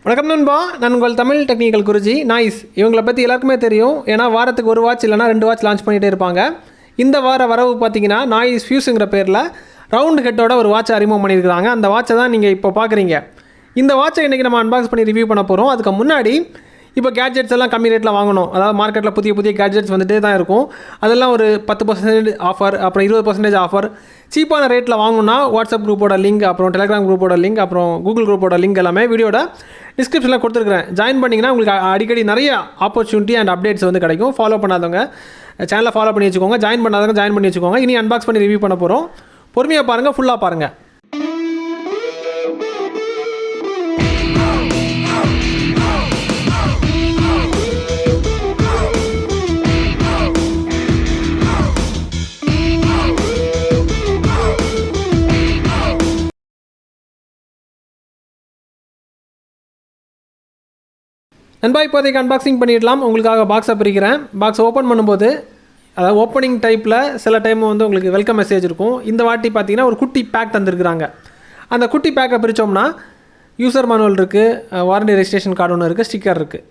வணக்கம் நண்பா, நான் உங்கள் தமிழ் டெக்னிக்கல் குருஜி நாய்ஸ். இவங்களை பற்றி எல்லாருக்குமே தெரியும். ஏன்னா வாரத்துக்கு ஒரு வாட்ச் இல்லைனா 2 வாட்ச் லான்ச் பண்ணிகிட்டே இருப்பாங்க. இந்த வார வரவு பார்த்தீங்கன்னா நாய்ஸ் ஃபியூஸுங்கிற பேரில் ரவுண்ட் ஹெட்டோட ஒரு வாட்சை அறிமுகம் பண்ணியிருக்கிறாங்க. அந்த வாட்சை தான் நீங்கள் இப்போ பார்க்குறீங்க. இந்த வாட்சை இன்றைக்கி நம்ம அன்பாக்ஸ் பண்ணி ரிவ்யூ பண்ண போகிறோம். அதுக்கு முன்னாடி இப்போ கேட்ஜெட்ஸ் எல்லாம் கம்மி ரேட்டில் வாங்கணும். அதாவது மார்க்கெட்டில் புதிய கேட்ஜெட்ஸ் வந்துகிட்டே தான் இருக்கும். அதெல்லாம் ஒரு 10% ஆஃபர், அப்புறம் 20% ஆஃபர். சீப்பான ரேட்டில் வாங்கணும்னா வாட்ஸ்அப் குரூப்போட லிங்க், அப்புறம் டெலிகிராம் குரூப்போட லிங்க், அப்புறம் கூகுள் குரூப்போட லிங்க் எல்லாமே வீடியோட டிஸ்கிரிப்ஷனில் கொடுத்துருக்குறேன். ஜாயின் பண்ணிங்கன்னா உங்களுக்கு அடிக்கடி நிறைய ஆப்பர்ச்சுனிட்டி அண்ட் அப்டேட்ஸ் வந்து கிடைக்கும். ஃபாலோ பண்ணாதவங்க சேனலை ஃபாலோ பண்ணி வச்சுக்கோங்க, ஜாயின் பண்ணாதவங்க ஜாயின் பண்ணி வச்சுக்கோங்க. இனி அன்பாக்ஸ் பண்ணி ரிவ்யூ பண்ண போகிறோம். பொறுமையாக பாருங்கள், ஃபுல்லாக பாருங்கள். நண்பா, இப்போதைக்கு அன்பாக்சிங் பண்ணிடலாம். உங்களுக்காக பாக்ஸை பிரிக்கிறேன். பாக்ஸ் ஓப்பன் பண்ணும்போது, அதாவது ஓப்பனிங் டைப்பில் சில டைம் வந்து உங்களுக்கு வெல்கம் மெசேஜ் இருக்கும். இந்த வாட்டி பார்த்தீங்கன்னா ஒரு குட்டி பேக் தந்துருக்குறாங்க. அந்த குட்டி பேக்கை பிரித்தோம்னா யூசர் மேனுவல் இருக்குது, வாரண்டி ரெஜிஸ்ட்ரேஷன் கார்டு ஒன்று இருக்குது, ஸ்டிக்கர் இருக்குது.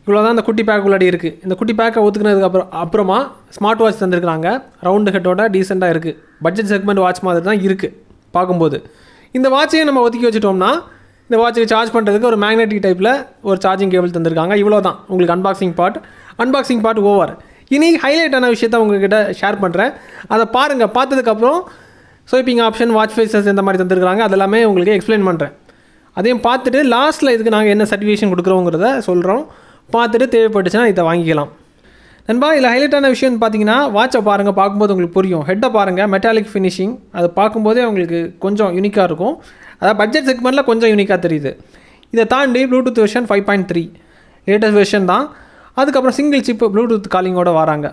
இவ்வளோ தான் அந்த குட்டி பேக் உள்ளாடி இருக்குது. இந்த குட்டி பேக்கை ஒத்துக்கினதுக்கு அப்புறமா ஸ்மார்ட் வாட்ச் தந்துருக்குறாங்க. ரவுண்டு ஹெட்டோட டீசெண்டாக இருக்குது. பட்ஜெட் செக்மெண்ட் வாட்ச் மாதிரி தான் இருக்குது பார்க்கும்போது. இந்த வாட்சையும் நம்ம ஒதுக்கி வச்சுட்டோம்னா இந்த வாட்சுக்கு சார்ஜ் பண்ணுறதுக்கு ஒரு மேக்னெட்டிக் டைப்பில் ஒரு சார்ஜிங் கேபிள் தந்திருக்காங்க. இவ்வளோ தான் உங்களுக்கு அன்பாக்சிங் பார்ட் ஓவர். இனி ஹைலைட்டான விஷயத்தை உங்கள்கிட்ட ஷேர் பண்ணுறேன். அதை பாருங்கள். பார்த்ததுக்கப்புறம் ஸ்வைப்பிங் ஆப்ஷன், வாட்ச் ஃபேஸஸ் இந்த மாதிரி தந்துருக்காங்க. அதெல்லாமே உங்களுக்கு எக்ஸ்பிளைன் பண்ணுறேன். அதையும் பார்த்துட்டு லாஸ்ட்டில் இதுக்கு நாங்கள் என்ன சர்டிஃபிகேஷன் கொடுக்குறோங்கிறத சொல்கிறோம். பார்த்துட்டு தேவைப்பட்டுச்சுன்னா இதை வாங்கிக்கலாம். நண்பா, இதில் ஹைலைட்டான விஷயம்னு பார்த்தீங்கன்னா வாட்சை பாருங்கள். பார்க்கும்போது உங்களுக்கு புரியும். ஹெட்டை பாருங்கள், மெட்டாலிக் ஃபினிஷிங். அது பார்க்கும்போதே உங்களுக்கு கொஞ்சம் யூனிக்காக இருக்கும். அதாவது பட்ஜெட் செக்மெண்ட்டில் கொஞ்சம் யூனிக்காக தெரியுது. இதை தாண்டி ப்ளூடூத் வெர்ஷன் 5.3 லேட்டஸ்ட் வெர்ஷன் தான். அதுக்கப்புறம் சிங்கிள் சிப் ப்ளூடூத் காலிங்கோடு வராங்க.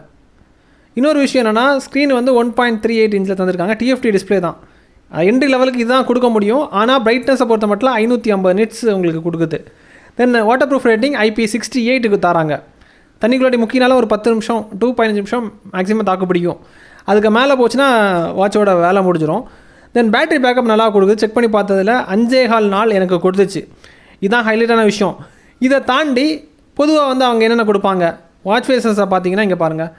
இன்னொரு விஷயம் என்னென்னா, ஸ்க்ரீன் வந்து 1.38 இன்ச்சில் தந்திருக்காங்க. டிஎஃப்டி டிஸ்பிளே தான். என்ட்ரி லெவலுக்கு இதுதான் கொடுக்க முடியும். ஆனால் பிரைட்னஸை பொறுத்த மட்டும் 550 நிட்ஸ் உங்களுக்கு கொடுக்குது. தென் வாட்டர் ப்ரூஃப் ரேட்டிங் IP68க்கு தராங்க. தண்ணிக்குள்ளாடி முக்கியனால ஒரு 10 நிமிஷம் to 15 நிமிஷம் மேக்ஸிமம் தாக்கு பிடிக்கும். அதுக்கு மேலே போச்சுன்னா வாட்சோட வேலை முடிஞ்சிடும். தென் பேட்டரி பேக்கப் நல்லா கொடுக்குது. செக் பண்ணி பார்த்ததில் 5.25 நாள் எனக்கு கொடுத்துச்சு. இதுதான் ஹைலைட்டான விஷயம். இதை தாண்டி பொதுவாக வந்து அவங்க என்னென்ன கொடுப்பாங்க, வாட்ச் ஃபேஸஸை பார்த்தீங்கன்னா இங்கே பாருங்கள்.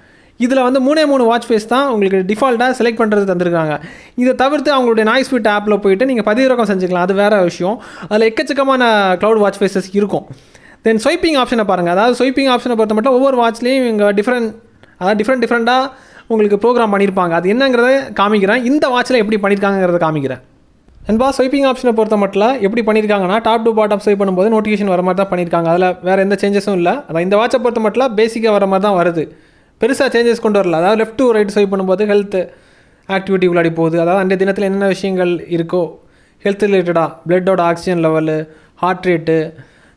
இதில் வந்து 3 வாட்ச் ஃபேஸ் தான் உங்களுக்கு டிஃபால்ட்டாக செலக்ட் பண்ணுறது தந்துருக்காங்க. இதை தவிர்த்து அவங்களுடைய NoiseFit ஆப்பில் போய்ட்டு நீங்கள் பதிவிறக்கம் செஞ்சுக்கலாம். அது வேறு விஷயம். அதில் எக்கச்சக்கமான க்ளவுட் வாட்ச் ஃபேஸஸ் இருக்கும். தென் ஸ்வைப்பிங் ஆப்ஷனை பாருங்கள். அதாவது ஸ்வைப்பிங் ஆப்ஷனை பொறுத்த மட்டும் ஒவ்வொரு வாட்ச்லேயும் இங்கே டிஃப்ரெண்ட்டாக உங்களுக்கு ப்ரோக்ராம் பண்ணியிருப்பாங்க. அது என்னங்கிறத காமிக்கிறேன். இந்த வாட்சில் எப்படி பண்ணியிருக்காங்கிறத காமிக்கிறேன். நண்பா, ஸ்வைப்பிங் ஆப்ஷனை பொறுத்த மட்டும் எப்படி பண்ணியிருக்காங்கன்னா, டாப் டு பாட்டம் ஸ்வைப் பண்ணும்போது நோட்டிஃபிகேஷன் வர மாதிரி தான் பண்ணியிருக்காங்க. அதில் வேறு எந்த சேஞ்சஸும் இல்லை. அதான் இந்த வாட்சை பொறுத்த மட்டும் பேசிக்காக வர மாதிரி தான் வருது. பெருசாக சேஞ்சஸ் கொண்டு வரல. அதாவது லெஃப்ட் டு ரைட் ஸ்வைப் பண்ணும்போது ஹெல்த் ஆக்டிவிட்டி உள்ளாடி போகுது. அதாவது அந்த தினத்தில் என்னென்ன விஷயங்கள் இருக்கோ ஹெல்த் ரிலேட்டடாக, பிளட்டோட oxygen level, heart rate,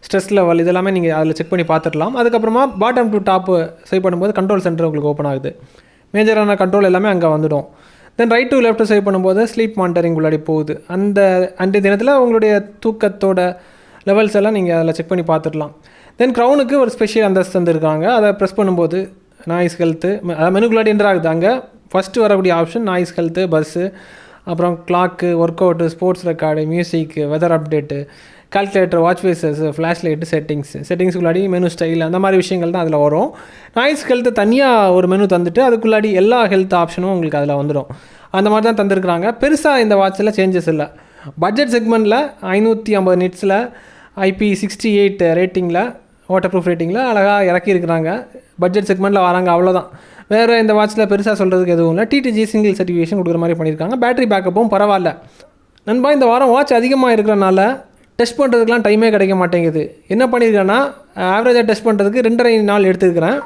stress level, இதெல்லாமே நீங்கள் அதில் செக் பண்ணி பார்த்துடலாம். அதுக்கப்புறமா பாட்டம் டு டாப்பு ஸ்வைப் பண்ணும்போது கண்ட்ரோல் சென்டர் உங்களுக்கு ஓப்பன் ஆகுது. மேஜரான கண்ட்ரோல் எல்லாமே அங்கே வந்துடும். Then right to left swipe பண்ணும்போது ஸ்லீப் மானிட்டரிங் உள்ளாடி போகுது. அந்த தினத்தில் உங்களுடைய தூக்கத்தோட லெவல்ஸ் எல்லாம் நீங்கள் அதில் செக் பண்ணி பார்த்துடலாம். தென் க்ரௌனுக்கு ஒரு ஸ்பெஷல் அந்தஸ்து தந்துருக்காங்க. அதை ப்ரெஸ் பண்ணும்போது நாய்ஸ் ஹெல்த்து, அதாவது மெனுக்குள்ளாடி என்ட்ராகுது. அங்கே ஃபஸ்ட்டு வரக்கூடிய ஆப்ஷன் நாய்ஸ் ஹெல்த்து, பஸ்ஸு, அப்புறம் clock, work out, sports record, music, weather update, calculator, watch faces, flash light, செட்டிங்ஸுக்குள்ளாடி மெனு ஸ்டைல், அந்த மாதிரி விஷயங்கள் தான் அதில் வரும். நாய்ஸ் ஹெல்த்து தனியாக ஒரு மெனு தந்துட்டு அதுக்குள்ளாடி எல்லா ஹெல்த் ஆப்ஷனும் உங்களுக்கு அதில் வந்துடும். அந்த மாதிரி தான் தந்துருக்குறாங்க. பெருசாக இந்த வாட்சில் சேஞ்சஸ் இல்லை. பட்ஜெட் செக்மெண்ட்டில் 550 நிட்ஸில் IP68 ரேட்டிங்கில், வாட்டர் ப்ரூஃப் ரேட்டிங்கில் அழகாக இறக்கியிருக்கிறாங்க. பட்ஜெட் செக்மெண்ட்டில் வராங்க, அவ்வளோதான். வேறு இந்த வாட்சில் பெருசாக சொல்கிறதுக்கு எதுவும் இல்லை. TTG சிங்கிள் சர்டிஃபிகேஷன் கொடுக்குற மாதிரி பண்ணியிருக்காங்க. பேட்டரி பேக்கப்பும் பரவாயில்ல. நண்பா, இந்த வாரம் வாட்ச் அதிகமாக இருக்கிறனால டெஸ்ட் பண்ணுறதுக்குலாம் டைமே கிடைக்க மாட்டேங்குது. என்ன பண்ணியிருக்கேன்னா, ஆவரேஜாக டெஸ்ட் பண்ணுறதுக்கு 2.5 நாள் எடுத்துருக்கிறேன்.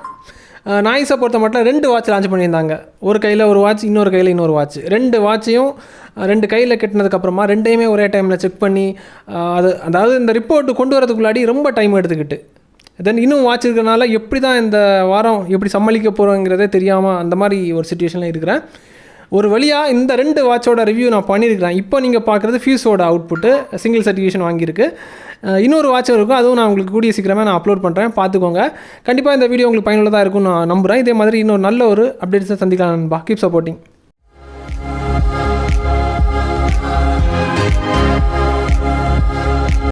நாய்ஸை பொறுத்த மட்டும் 2 வாட்ச் லான்ச் பண்ணியிருந்தாங்க. ஒரு கையில் ஒரு வாட்ச், இன்னொரு கையில் இன்னொரு வாட்ச். 2 வாட்சையும் 2 கையில் கட்டினதுக்கப்புறமா 2யுமே ஒரே டைமில் செக் பண்ணி அதாவது இந்த ரிப்போர்ட்டு கொண்டு வரதுக்குள்ளாடி ரொம்ப டைம் எடுத்துக்கிட்டு, தென் இன்னும் வாட்ச் இருக்கிறனால எப்படி தான் இந்த வாரம் எப்படி சமாளிக்க போகிறோங்கிறதே தெரியாமல் அந்த மாதிரி ஒரு சிச்சுவேஷனில் இருக்கிறேன். ஒரு வழியாக இந்த 2 வாட்சோட ரிவ்யூ நான் பண்ணியிருக்கிறேன். இப்போ நீங்கள் பார்க்குறது ஃபியூஸோட அவுட்புட்டு சிங்கிள் சர்டிஃபிகேஷன் வாங்கியிருக்கு. இன்னொரு வாட்சும் இருக்கும். அதுவும் நான் உங்களுக்கு கூடிய சீக்கிரமாக நான் அப்லோட் பண்ணுறேன், பார்த்துக்கோங்க. கண்டிப்பாக இந்த வீடியோ உங்களுக்கு பயனுள்ளதாக இருக்கும்னு நான் நம்புகிறேன். இதே மாதிரி இன்னொரு நல்ல ஒரு அப்டேட்ஸை சந்திக்கலாம் நண்பா. Keep supporting.